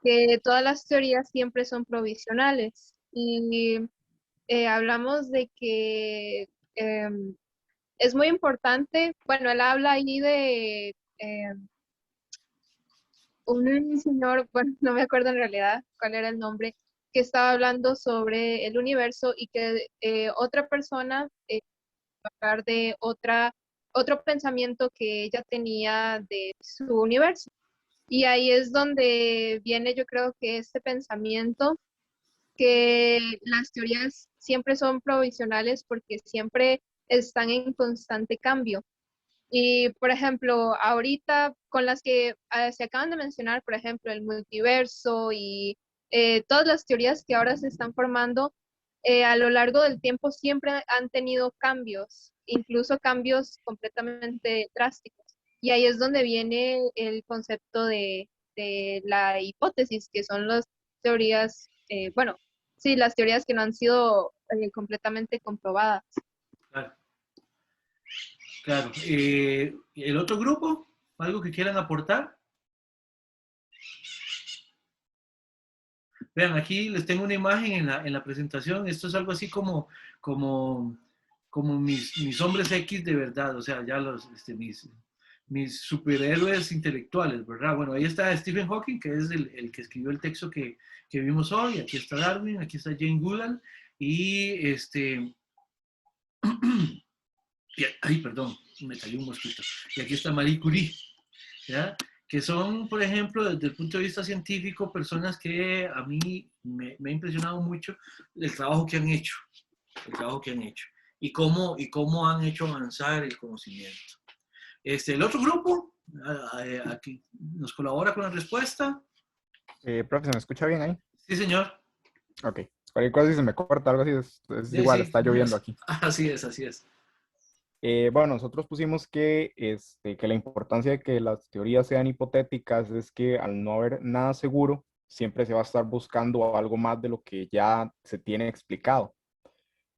que todas las teorías siempre son provisionales. Y hablamos de que es muy importante, bueno, él habla ahí de un señor, bueno, no me acuerdo en realidad cuál era el nombre, que estaba hablando sobre el universo y que otra persona hablar de otro pensamiento que ella tenía de su universo. Y ahí es donde viene, yo creo que este pensamiento, que las teorías siempre son provisionales porque siempre están en constante cambio. Y, por ejemplo, ahorita con las que se acaban de mencionar, por ejemplo, el multiverso y todas las teorías que ahora se están formando, a lo largo del tiempo siempre han tenido cambios, incluso cambios completamente drásticos. Y ahí es donde viene el concepto de la hipótesis, que son las teorías, bueno, sí, las teorías que no han sido completamente comprobadas. Claro. Claro. ¿El otro grupo? ¿Algo que quieran aportar? Vean, aquí les tengo una imagen en la presentación. Esto es algo así como mis hombres X de verdad, o sea, ya mis superhéroes intelectuales, ¿verdad? Bueno, ahí está Stephen Hawking, que es el que escribió el texto que vimos hoy. Aquí está Darwin, aquí está Jane Goodall y ay, perdón, me salió un mosquito. Y aquí está Marie Curie, ¿ya? Que son, por ejemplo, desde el punto de vista científico, personas que a mí me ha impresionado mucho el trabajo que han hecho, y cómo han hecho avanzar el conocimiento. El otro grupo, aquí nos colabora con la respuesta. Profe, ¿se me escucha bien ahí? Sí, señor. Ok. Cualquier cosa si se me corta, algo así, es igual, Sí, está lloviendo aquí. Así es, así es. Bueno, nosotros pusimos que la importancia de que las teorías sean hipotéticas es que al no haber nada seguro, siempre se va a estar buscando algo más de lo que ya se tiene explicado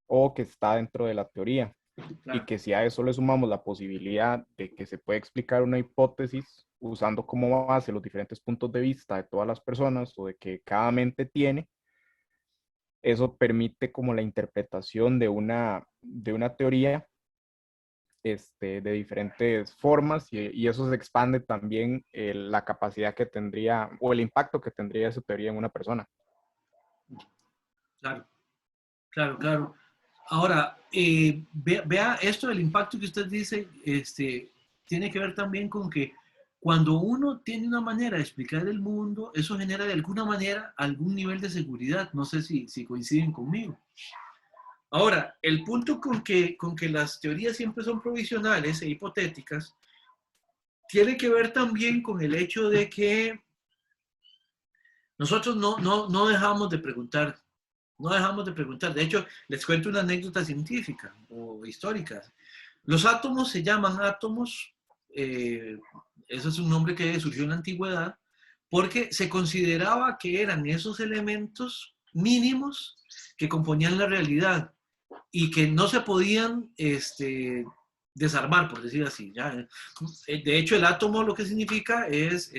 o que está dentro de la teoría. Claro. Y que si a eso le sumamos la posibilidad de que se puede explicar una hipótesis usando como base los diferentes puntos de vista de todas las personas o de que cada mente tiene, eso permite como la interpretación de una teoría de diferentes formas y eso se expande también la capacidad que tendría o el impacto que tendría esa teoría en una persona. Claro, claro, claro. Ahora, vea esto del impacto que usted dice, tiene que ver también con que cuando uno tiene una manera de explicar el mundo, eso genera de alguna manera algún nivel de seguridad. No sé si coinciden conmigo. Ahora, el punto con que las teorías siempre son provisionales e hipotéticas, tiene que ver también con el hecho de que nosotros no dejamos de preguntar. No dejamos de preguntar. De hecho, les cuento una anécdota científica o histórica. Los átomos se llaman átomos, eso es un nombre que surgió en la antigüedad, porque se consideraba que eran esos elementos mínimos que componían la realidad y que no se podían desarmar, por decir así. ¿Ya? De hecho, el átomo lo que significa es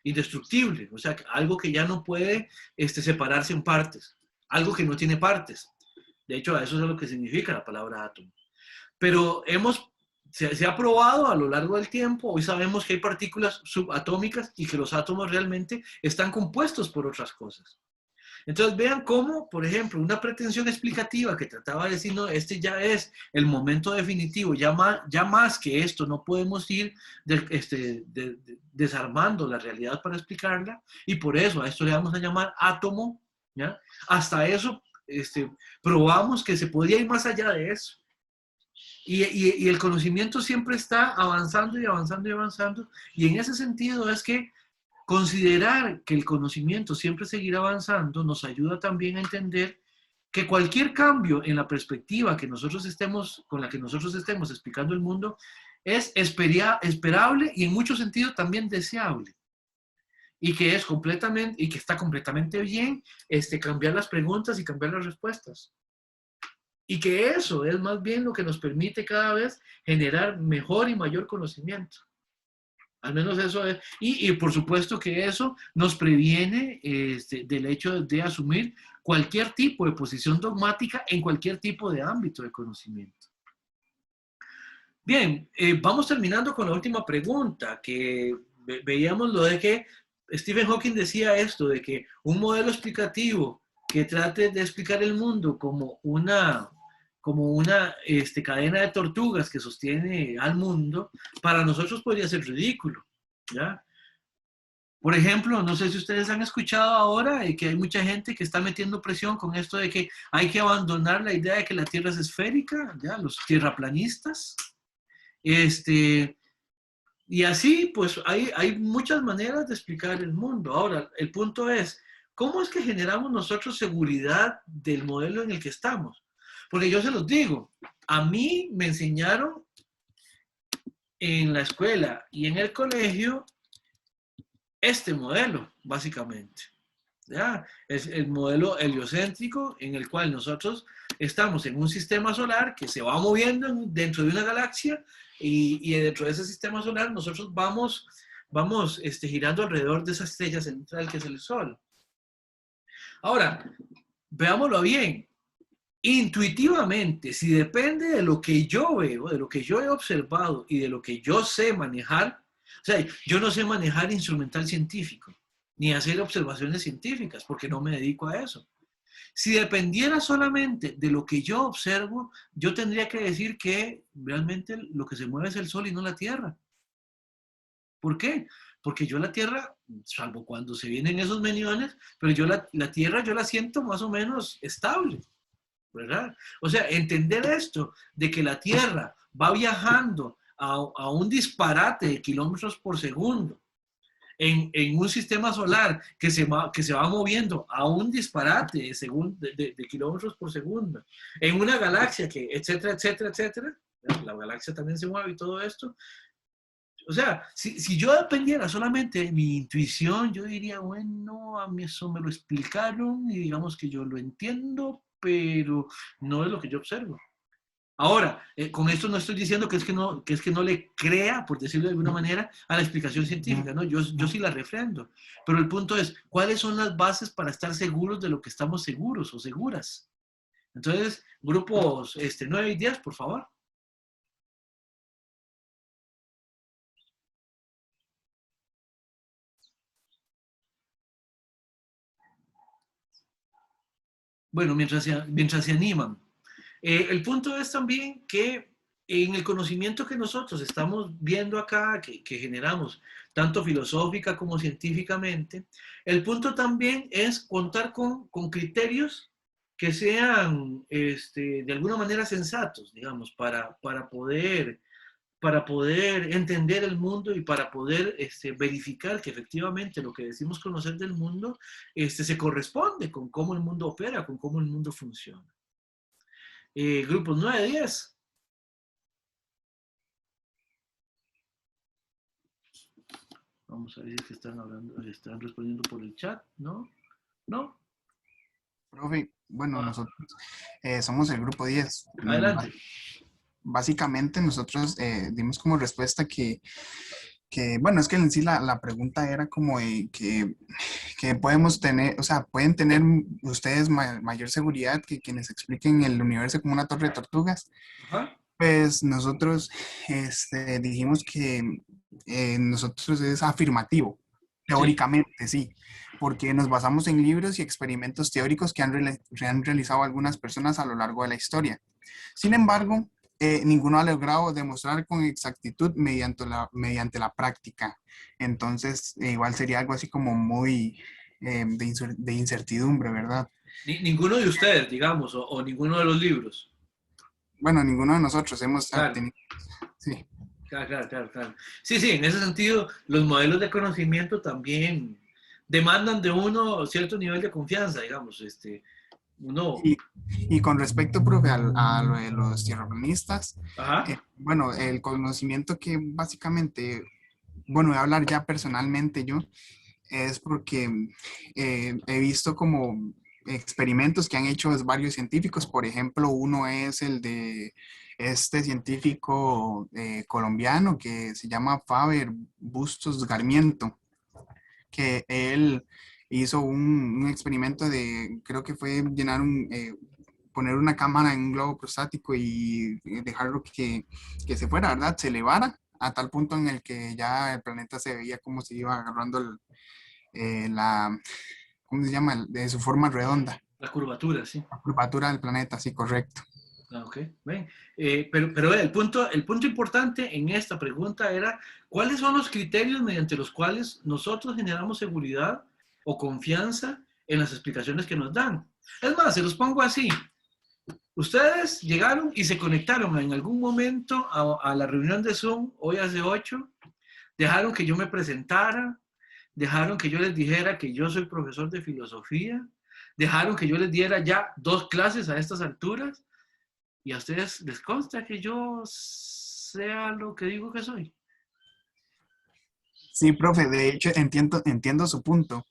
indestructible, o sea, algo que ya no puede separarse en partes, algo que no tiene partes. De hecho, eso es lo que significa la palabra átomo. Pero se ha probado a lo largo del tiempo, hoy sabemos que hay partículas subatómicas y que los átomos realmente están compuestos por otras cosas. Entonces vean cómo, por ejemplo, una pretensión explicativa que trataba de decir, no, este ya es el momento definitivo, ya más que esto, no podemos ir desarmando la realidad para explicarla, y por eso a esto le vamos a llamar átomo, ¿ya? Hasta eso probamos que se podía ir más allá de eso. Y el conocimiento siempre está avanzando y avanzando y avanzando, y en ese sentido es que considerar que el conocimiento siempre seguirá avanzando nos ayuda también a entender que cualquier cambio en la perspectiva con la que nosotros estemos explicando el mundo es esperable y en muchos sentidos también deseable. Y que está completamente bien cambiar las preguntas y cambiar las respuestas. Y que eso es más bien lo que nos permite cada vez generar mejor y mayor conocimiento. Al menos eso es. Y por supuesto que eso nos previene del hecho de asumir cualquier tipo de posición dogmática en cualquier tipo de ámbito de conocimiento. Bien, vamos terminando con la última pregunta, que veíamos lo de que Stephen Hawking decía esto, de que un modelo explicativo que trate de explicar el mundo como una cadena de tortugas que sostiene al mundo, para nosotros podría ser ridículo, ¿ya? Por ejemplo, no sé si ustedes han escuchado ahora que hay mucha gente que está metiendo presión con esto de que hay que abandonar la idea de que la Tierra es esférica, ¿ya? Los tierraplanistas. Y así, pues, hay muchas maneras de explicar el mundo. Ahora, el punto es, ¿cómo es que generamos nosotros seguridad del modelo en el que estamos? Porque yo se los digo, a mí me enseñaron en la escuela y en el colegio este modelo, básicamente. ¿Ya? Es el modelo heliocéntrico en el cual nosotros estamos en un sistema solar que se va moviendo dentro de una galaxia y dentro de ese sistema solar nosotros vamos girando alrededor de esa estrella central que es el Sol. Ahora, veámoslo bien. Intuitivamente, si depende de lo que yo veo, de lo que yo he observado y de lo que yo sé manejar, o sea, yo no sé manejar instrumental científico, ni hacer observaciones científicas, porque no me dedico a eso. Si dependiera solamente de lo que yo observo, yo tendría que decir que realmente lo que se mueve es el Sol y no la Tierra. ¿Por qué? Porque yo la Tierra, salvo cuando se vienen esos meniones, pero yo la Tierra yo la siento más o menos estable, ¿verdad? O sea, entender esto, de que la Tierra va viajando a un disparate de kilómetros por segundo, en un sistema solar que se va moviendo a un disparate de kilómetros por segundo, en una galaxia que, etcétera, etcétera, etcétera, la galaxia también se mueve y todo esto. O sea, si yo dependiera solamente de mi intuición, yo diría, bueno, a mí eso me lo explicaron y digamos que yo lo entiendo, pero no es lo que yo observo. Ahora, con esto no estoy diciendo que es que no le crea, por decirlo de alguna manera, a la explicación científica, ¿no? Yo sí la refrendo. Pero el punto es, ¿cuáles son las bases para estar seguros de lo que estamos seguros o seguras? Entonces, grupos 9 y 10, por favor. Bueno, mientras se animan. El punto es también que en el conocimiento que nosotros estamos viendo acá, que generamos, tanto filosófica como científicamente, el punto también es contar con criterios que sean de alguna manera sensatos, digamos, para poder entender el mundo y para poder verificar que efectivamente lo que decimos conocer del mundo se corresponde con cómo el mundo opera, con cómo el mundo funciona. Grupos 9, 10. Vamos a ver si están respondiendo por el chat, ¿no? ¿No? Profe, bueno, nosotros somos el grupo 10. Adelante. Básicamente nosotros dimos como respuesta bueno, es que en sí la pregunta era como que podemos tener, o sea, pueden tener ustedes mayor seguridad que quienes expliquen el universo como una torre de tortugas. Ajá. Pues nosotros dijimos que nosotros es afirmativo, teóricamente, sí, porque nos basamos en libros y experimentos teóricos que han realizado algunas personas a lo largo de la historia. Sin embargo, ninguno ha logrado demostrar con exactitud mediante la práctica. Entonces, igual sería algo así como muy de incertidumbre, ¿verdad? Ninguno de ustedes, digamos, o ninguno de los libros. Bueno, ninguno de nosotros hemos Claro. tenido, sí. Claro. Sí, en ese sentido, los modelos de conocimiento también demandan de uno cierto nivel de confianza, digamos, uno... Y con respecto, profe, a lo de los tierraplanistas, Ajá. bueno, el conocimiento que básicamente, bueno, voy a hablar ya personalmente yo, es porque he visto como experimentos que han hecho varios científicos. Por ejemplo, uno es el de este científico colombiano que se llama Faber Bustos Garmiento, que él hizo un experimento de, creo que fue llenar poner una cámara en un globo prostático y dejarlo que se fuera, ¿verdad? Se elevara a tal punto en el que ya el planeta se veía como se iba agarrando ¿cómo se llama? De su forma redonda. La curvatura, sí. La curvatura del planeta, sí, correcto. Ok, bien. Pero el punto importante en esta pregunta era, ¿cuáles son los criterios mediante los cuales nosotros generamos seguridad o confianza en las explicaciones que nos dan? Es más, se los pongo así. Ustedes llegaron y se conectaron en algún momento a la reunión de Zoom, hoy hace 8, dejaron que yo me presentara, dejaron que yo les dijera que yo soy profesor de filosofía, dejaron que yo les diera ya 2 clases a estas alturas, y a ustedes les consta que yo sea lo que digo que soy. Sí, profe, de hecho entiendo su punto.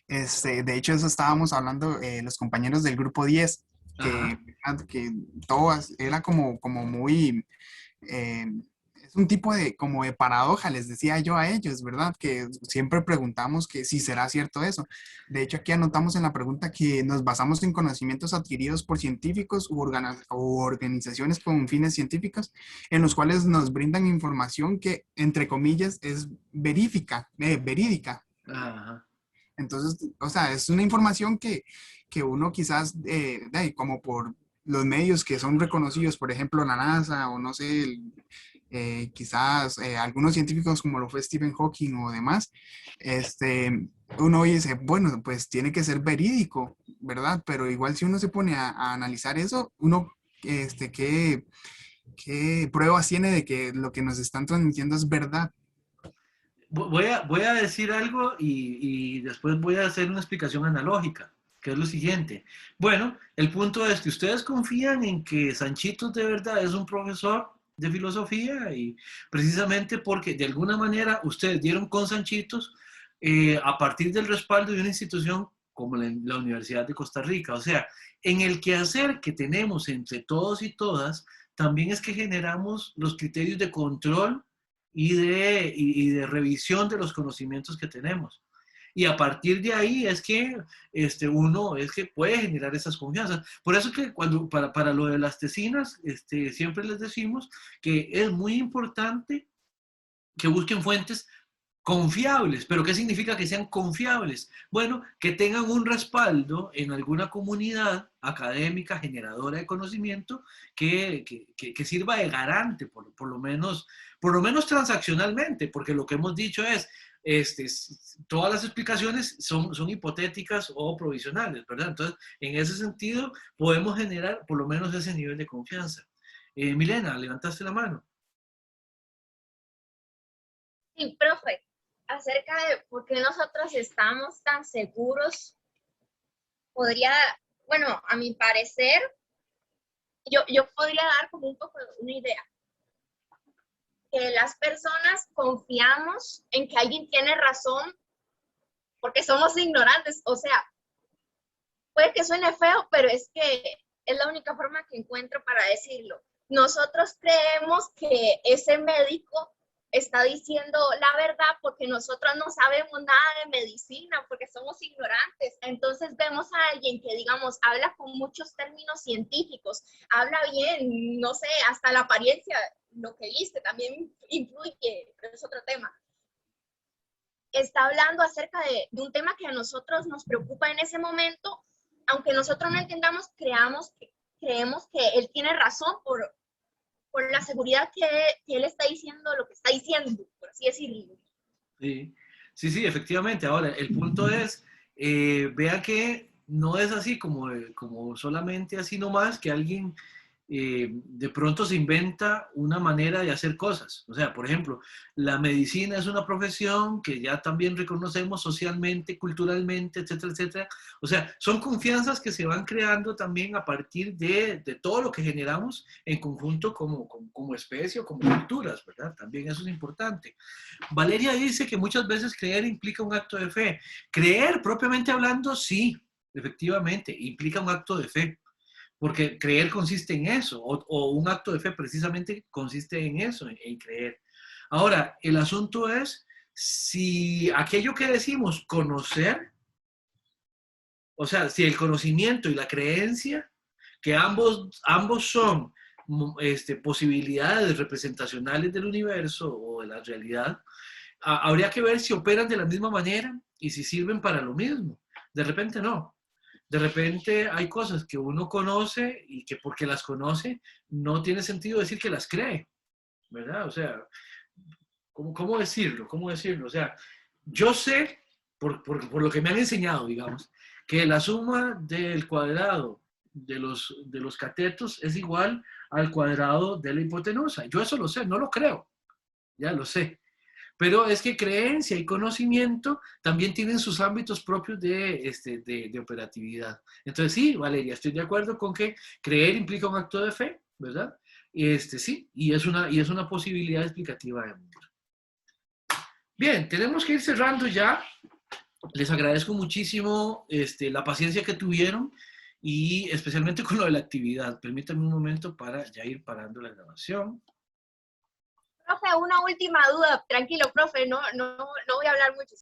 De hecho, eso estábamos hablando los compañeros del grupo 10, que todas, era como muy, es un tipo de, como de paradoja, les decía yo a ellos, ¿verdad? Que siempre preguntamos que si será cierto eso. De hecho, aquí anotamos en la pregunta que nos basamos en conocimientos adquiridos por científicos u organizaciones con fines científicos, en los cuales nos brindan información que, entre comillas, es verídica. Ajá. Entonces, o sea, es una información que uno quizás, como por los medios que son reconocidos, por ejemplo, la NASA o no sé, quizás algunos científicos como lo fue Stephen Hawking o demás, uno dice, bueno, pues tiene que ser verídico, ¿verdad? Pero igual si uno se pone a analizar eso, uno, ¿qué pruebas tiene de que lo que nos están transmitiendo es verdad? Voy a decir algo y después voy a hacer una explicación analógica, que es lo siguiente. Bueno, el punto es que ustedes confían en que Sanchitos de verdad es un profesor de filosofía y precisamente porque de alguna manera ustedes dieron con Sanchitos a partir del respaldo de una institución como la Universidad de Costa Rica. O sea, en el quehacer que tenemos entre todos y todas, también es que generamos los criterios de control y de revisión de los conocimientos que tenemos. Y a partir de ahí es que uno es que puede generar esas confianzas. Por eso que para lo de las tesinas, siempre les decimos que es muy importante que busquen fuentes confiables. ¿Pero qué significa que sean confiables? Bueno, que tengan un respaldo en alguna comunidad académica generadora de conocimiento que sirva de garante, por lo menos transaccionalmente, porque lo que hemos dicho es, todas las explicaciones son hipotéticas o provisionales, ¿verdad? Entonces, en ese sentido, podemos generar por lo menos ese nivel de confianza. Milena, levantaste la mano. Sí, profe, acerca de por qué nosotros estamos tan seguros, bueno, a mi parecer, yo podría dar como un poco una idea. Que las personas confiamos en que alguien tiene razón porque somos ignorantes. O sea, puede que suene feo, pero es que es la única forma que encuentro para decirlo. Nosotros creemos que ese médico está diciendo la verdad porque nosotros no sabemos nada de medicina, porque somos ignorantes. Entonces vemos a alguien que, digamos, habla con muchos términos científicos, habla bien, no sé, hasta la apariencia, lo que viste también influye, pero es otro tema. Está hablando acerca de un tema que a nosotros nos preocupa en ese momento, aunque nosotros no entendamos, creemos que él tiene razón por la seguridad que él está diciendo lo que está diciendo, por así decirlo. Sí, sí, sí, efectivamente. Ahora, el punto es, vea que no es así como solamente así nomás, que alguien de pronto se inventa una manera de hacer cosas. O sea, por ejemplo, la medicina es una profesión que ya también reconocemos socialmente, culturalmente, etcétera, etcétera. O sea, son confianzas que se van creando también a partir de todo lo que generamos en conjunto como especie o como culturas, ¿verdad? También eso es importante. Valeria dice que muchas veces creer implica un acto de fe. Creer, propiamente hablando, sí, efectivamente, implica un acto de fe. Porque creer consiste en eso, o un acto de fe precisamente consiste en eso, en creer. Ahora, el asunto es si aquello que decimos conocer, o sea, si el conocimiento y la creencia, que ambos son posibilidades representacionales del universo o de la realidad, habría que ver si operan de la misma manera y si sirven para lo mismo. De repente no. De repente hay cosas que uno conoce y que porque las conoce no tiene sentido decir que las cree, ¿verdad? O sea, ¿cómo decirlo? ¿Cómo decirlo? O sea, yo sé, por lo que me han enseñado, digamos, que la suma del cuadrado de los catetos es igual al cuadrado de la hipotenusa. Yo eso lo sé, no lo creo, ya lo sé. Pero es que creencia y conocimiento también tienen sus ámbitos propios de operatividad. Entonces sí, Valeria, estoy de acuerdo con que creer implica un acto de fe, ¿verdad? Sí, y es una posibilidad explicativa de mundo. Bien, tenemos que ir cerrando ya. Les agradezco muchísimo la paciencia que tuvieron y especialmente con lo de la actividad. Permítanme un momento para ya ir parando la grabación. Profe, una última duda. Tranquilo, profe, no voy a hablar mucho.